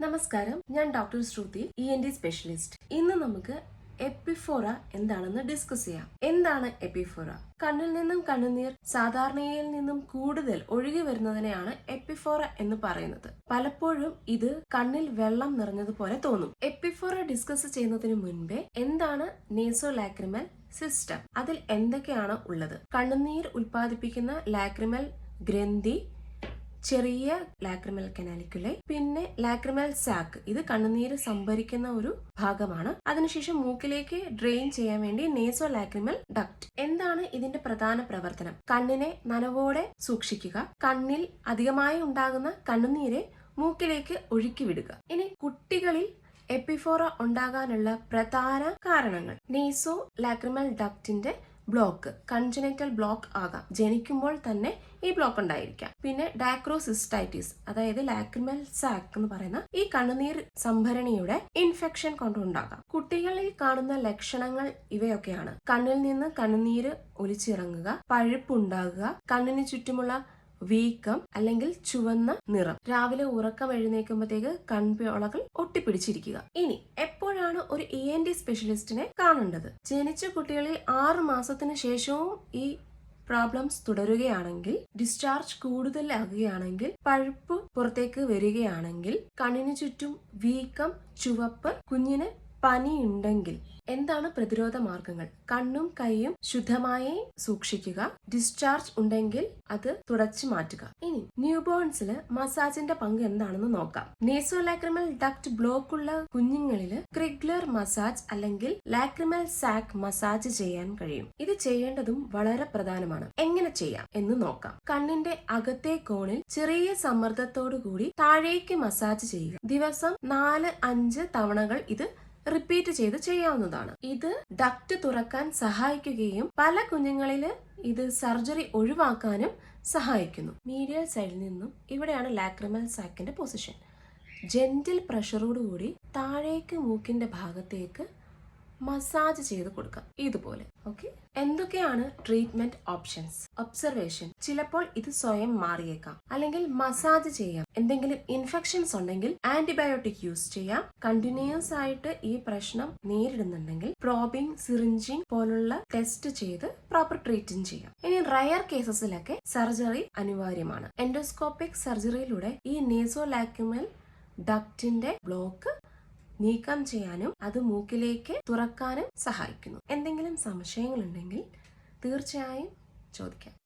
നമസ്കാരം, ഞാൻ ഡോക്ടർ ശ്രുതി, ENT specialist. ഇന്ന് നമുക്ക് എപ്പിഫോറ എന്താണെന്ന് ഡിസ്കസ് ചെയ്യാം. എന്താണ് എപ്പിഫോറ? കണ്ണിൽ നിന്നും കണ്ണുനീർ സാധാരണയിൽ നിന്നും കൂടുതൽ ഒഴുകി വരുന്നതിനെയാണ് എപ്പിഫോറ എന്ന് പറയുന്നത്. പലപ്പോഴും ഇത് കണ്ണിൽ വെള്ളം നിറഞ്ഞതുപോലെ തോന്നും. എപ്പിഫോറ ഡിസ്കസ് ചെയ്യുന്നതിന് മുൻപേ എന്താണ് നേസോ ലാക്രിമൽ സിസ്റ്റം, അതിൽ എന്തൊക്കെയാണ് ഉള്ളത്? കണ്ണുനീർ ഉൽപ്പാദിപ്പിക്കുന്ന ലാക്രിമൽ ഗ്രന്ഥി, ചെറിയ ലാക്രിമൽ കനാലിക്കുലെ, പിന്നെ ലാക്രിമൽ സാക്ക്, ഇത് കണ്ണുനീര് സംഭരിക്കുന്ന ഒരു ഭാഗമാണ്. അതിനുശേഷം മൂക്കിലേക്ക് ഡ്രെയിൻ ചെയ്യാൻ വേണ്ടി നേസോ ലാക്രിമൽ ഡക്ട്. എന്താണ് ഇതിന്റെ പ്രധാന പ്രവർത്തനം? കണ്ണിനെ നനവോടെ സൂക്ഷിക്കുക, കണ്ണിൽ അധികമായി ഉണ്ടാകുന്ന കണ്ണുനീരെ മൂക്കിലേക്ക് ഒഴുക്കി വിടുക. ഇനി കുട്ടികളിൽ എപ്പിഫോറ ഉണ്ടാകാനുള്ള പ്രധാന കാരണങ്ങൾ: നേസോ ലാക്രിമൽ ഡക്റ്റിന്റെ ബ്ലോക്ക്, കൺജനൈറ്റൽ ബ്ലോക്ക് ആകാം, ജനിക്കുമ്പോൾ തന്നെ ഈ ബ്ലോക്ക് ഉണ്ടായിരിക്കാം. പിന്നെ ഡാക്രോസിസ്റ്റൈറ്റിസ്, അതായത് ലാക്രിമൽ സാക്ക് എന്ന് പറയുന്ന ഈ കണ്ണുനീർ സംഭരണിയുടെ ഇൻഫെക്ഷൻ കൊണ്ടുണ്ടാകാം. കുട്ടികളിൽ കാണുന്ന ലക്ഷണങ്ങൾ ഇവയൊക്കെയാണ്: കണ്ണിൽ നിന്ന് കണ്ണുനീര് ഒലിച്ചിറങ്ങുക, പഴുപ്പുണ്ടാകുക, കണ്ണിന് ചുറ്റുമുള്ള വീക്കം അല്ലെങ്കിൽ ചുവന്ന നിറം, രാവിലെ ഉറക്കം എഴുന്നേൽക്കുമ്പോഴത്തേക്ക് കൺപോളകൾ ഒട്ടിപ്പിടിച്ചിരിക്കുക. ഇനി എപ്പോഴാണ് ഒരു ENT സ്പെഷ്യലിസ്റ്റിനെ കാണേണ്ടത്? ജനിച്ച കുട്ടികളിൽ 6 മാസത്തിന് ശേഷവും ഈ പ്രോബ്ലംസ് തുടരുകയാണെങ്കിൽ, ഡിസ്ചാർജ് കൂടുതലാകുകയാണെങ്കിൽ, പഴുപ്പ് പുറത്തേക്ക് വരികയാണെങ്കിൽ, കണ്ണിന് ചുറ്റും വീക്കം, ചുവപ്പ്, കുഞ്ഞിന് പനി ഉണ്ടെങ്കിൽ എന്താണ് പ്രതിരോധ മാർഗങ്ങൾ? കണ്ണും കൈയും ശുദ്ധമായി സൂക്ഷിക്കുക, ഡിസ്ചാർജ് ഉണ്ടെങ്കിൽ അത് തുടച്ചു മാറ്റുക. ഇനി ന്യൂബോൺസില് മസാജിന്റെ പങ്ക് എന്താണെന്ന് നോക്കാം. നേസോ ലാക്രിമൽ ഡക്ട് ബ്ലോക്ക് ഉള്ള കുഞ്ഞുങ്ങളില് ക്രിഗ്ലർ മസാജ് അല്ലെങ്കിൽ ലാക്രിമൽ സാക്ക് മസാജ് ചെയ്യാൻ കഴിയും. ഇത് ചെയ്യേണ്ടതും വളരെ പ്രധാനമാണ്. എങ്ങനെ ചെയ്യാം എന്ന് നോക്കാം. കണ്ണിന്റെ അകത്തെ കോണിൽ ചെറിയ സമ്മർദ്ദത്തോടു കൂടി താഴേക്ക് മസാജ് ചെയ്യുക. ദിവസം 4-5 തവണകൾ ഇത് റിപ്പീറ്റ് ചെയ്ത് ചെയ്യാവുന്നതാണ്. ഇത് ഡക്ട് തുറക്കാൻ സഹായിക്കുകയും പല കുഞ്ഞുങ്ങളില് ഇത് സർജറി ഒഴിവാക്കാനും സഹായിക്കുന്നു. മീഡിയൽ സൈഡിൽ നിന്നും ഇവിടെയാണ് ലാക്രിമൽ സാക്കിന്റെ പൊസിഷൻ. ജെന്റിൽ പ്രഷറോടുകൂടി താഴേക്ക് മൂക്കിന്റെ ഭാഗത്തേക്ക് മസാജ് ചെയ്ത് കൊടുക്കാം, ഇതുപോലെ. ഓക്കെ, എന്തൊക്കെയാണ് ട്രീറ്റ്മെന്റ് ഓപ്ഷൻസ്? ഒബ്സർവേഷൻ, ചിലപ്പോൾ ഇത് സ്വയം മാറിയേക്കാം, അല്ലെങ്കിൽ മസാജ് ചെയ്യാം. എന്തെങ്കിലും ഇൻഫെക്ഷൻസ് ഉണ്ടെങ്കിൽ ആന്റിബയോട്ടിക് യൂസ് ചെയ്യാം. കണ്ടിന്യൂസ് ആയിട്ട് ഈ പ്രശ്നം നേരിടുന്നുണ്ടെങ്കിൽ പ്രോബിംഗ്, സിറിഞ്ചിങ് പോലുള്ള ടെസ്റ്റ് ചെയ്ത് പ്രോപ്പർ ട്രീറ്റിംഗ് ചെയ്യാം. ഇനി റയർ കേസസിലൊക്കെ സർജറി അനിവാര്യമാണ്. എൻഡോസ്കോപ്പിക് സർജറിയിലൂടെ ഈ നേസോ ലാക്രിമൽ ഡക്റ്റിന്റെ ബ്ലോക്ക് നീക്കം ചെയ്യാനും അത് മൂക്കിലേക്ക് തുറക്കാനും സഹായിക്കുന്നു. എന്തെങ്കിലും സംശയങ്ങളുണ്ടെങ്കിൽ തീർച്ചയായും ചോദിക്കാം.